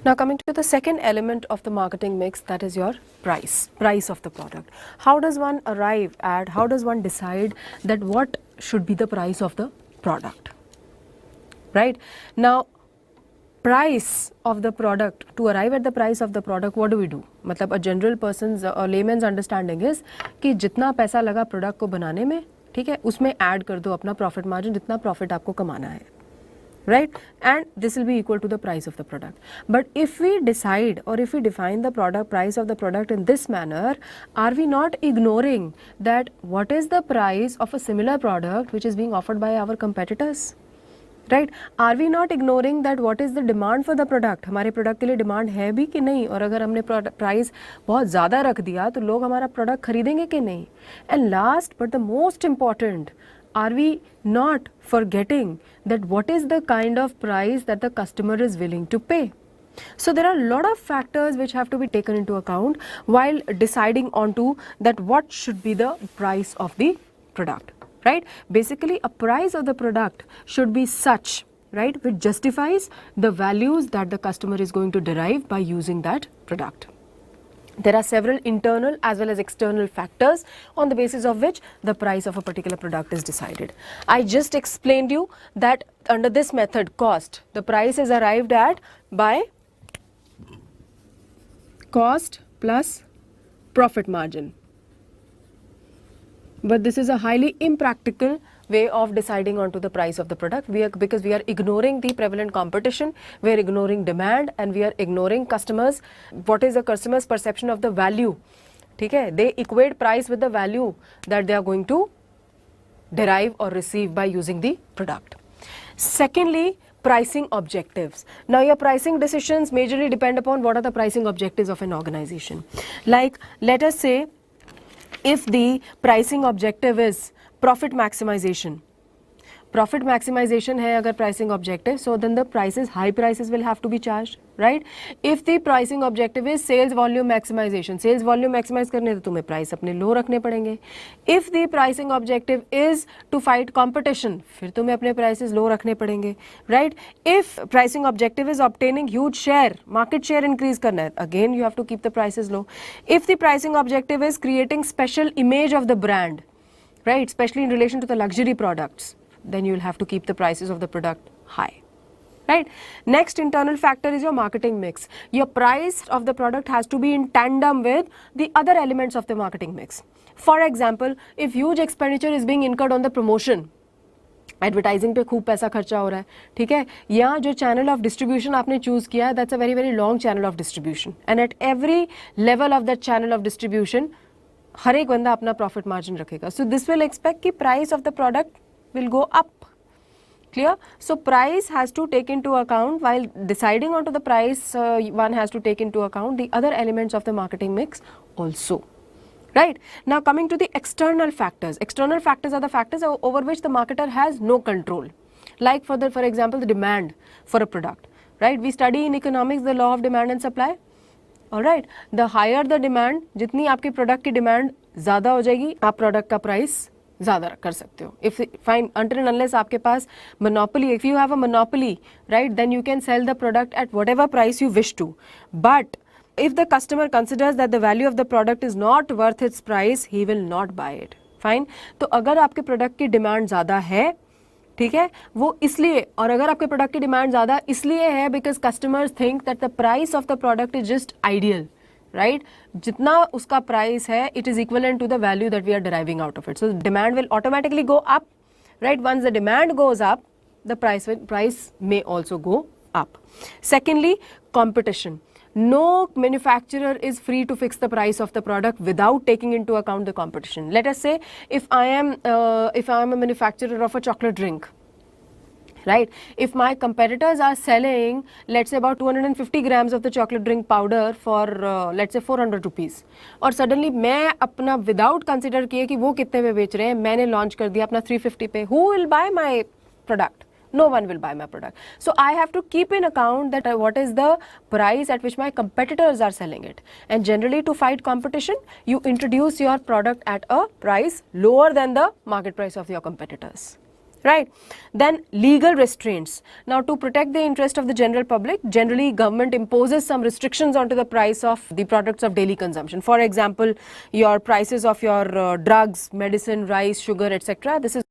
Now coming to the second element of the marketing mix, that is your price of the product. How does one arrive at, how does one decide that what should be the price of the product, right? Now price of the product, to arrive at the price of the product, what do? मतलब a general person's or layman's understanding is कि जितना पैसा लगा product को बनाने में, ठीक है, उसमें ऐड कर दो अपना प्रॉफिट मार्जिन, जितना प्रॉफिट आपको कमाना है, right? And this will be equal to the price of the product. But if we decide or if we define the product price of the product in this manner, are we not ignoring that what is the price of a similar product which is being offered by our competitors? Right, are we not ignoring that what is the demand for the product? हमारे product के लिए demand है भी कि नहीं, और अगर हमने प्राइस बहुत ज़्यादा रख दिया तो लोग हमारा प्रोडक्ट खरीदेंगे कि नहीं? And last but the most important, are we not forgetting that what is the kind of price that the customer is willing to pay? So there are a lot of factors which have to be taken into account while deciding on to that what should be the price of the product, right? Basically a price of the product should be such, right, which justifies the values that the customer is going to derive by using that product. There are several internal as well as external factors on the basis of which the price of a particular product is decided. I just explained you that under this method, cost, the price is arrived at by cost plus profit margin. But this is a highly impractical way of deciding onto the price of the product, because we are ignoring the prevalent competition, we are ignoring demand, and we are ignoring customers. What is the customer's perception of the value? ठीक है, they equate price with the value that they are going to derive or receive by using the product. Secondly, pricing objectives. Now your pricing decisions majorly depend upon what are the pricing objectives of an organization. Like let us say if the pricing objective is profit maximization है अगर pricing objective, so then the high prices will have to be charged, right? If the pricing objective is sales volume maximization, sales volume maximize करने तो तुम्हें price अपने low रखने पड़ेंगे. If the pricing objective is to fight competition, फिर तुम्हें अपने prices low रखने पड़ेंगे, right? If pricing objective is obtaining huge share, market share increase करना है, again you have to keep the prices low. If the pricing objective is creating special image of the brand, right, especially in relation to the luxury products, then you will have to keep the prices of the product high, right? Next internal factor is your marketing mix. Your price of the product has to be in tandem with the other elements of the marketing mix. For example, if huge expenditure is being incurred on the promotion, advertising पे खूब पैसा खर्चा हो रहा है, ठीक है, या जो चैनल ऑफ डिस्ट्रीब्यूशन आपने चूज किया है, that's a very very long channel of distribution, and at every level of that channel of distribution हर एक बंदा अपना प्रॉफिट मार्जिन रखेगा. सो दिस विल एक्सपेक्ट कि price of the product will go up. Clear? So price has to take into account, while deciding onto the price, one has to take into account the other elements of the marketing mix also, right? Now coming to the external factors. External factors are the factors over which the marketer has no control. Like for example the demand for a product, right? We study in economics the law of demand and supply. All right, the higher the demand, जितनी आपके product की demand ज़्यादा हो जाएगी, आप product का price ज़्यादा कर सकते हो. If fine until and unless आपके पास monopoly, if you have a monopoly, right, then you can sell the product at whatever price you wish to. But if the customer considers that the value of the product is not worth its price, he will not buy it. Fine. तो अगर आपके product की demand ज़्यादा है, ठीक है, वो इसलिए, और अगर आपके प्रोडक्ट की डिमांड ज़्यादा इसलिए है because customers think that the price of the product is just ideal, right? जितना उसका प्राइस है, it is equivalent to the value that we are deriving out of it. So demand will automatically go up, right? Once the demand goes up, the price may also go up. Secondly, competition. No manufacturer is free to fix the price of the product without taking into account the competition. Let us say if I am a manufacturer of a chocolate drink, right? If my competitors are selling, let's say about 250 grams of the chocolate drink powder for let's say 400 rupees, और suddenly मैं अपना without consider किए कि वो कितने में बेच रहे हैं, मैंने launch कर दिया अपना 350 पे, who will buy my product? No one will buy my product. So I have to keep in account that what is the price at which my competitors are selling it. And generally to fight competition, you introduce your product at a price lower than the market price of your competitors. right? Then legal restraints. Now, to protect the interest of the general public, generally government imposes some restrictions onto the price of the products of daily consumption. For example, your prices of your drugs, medicine, rice, sugar, etc. This is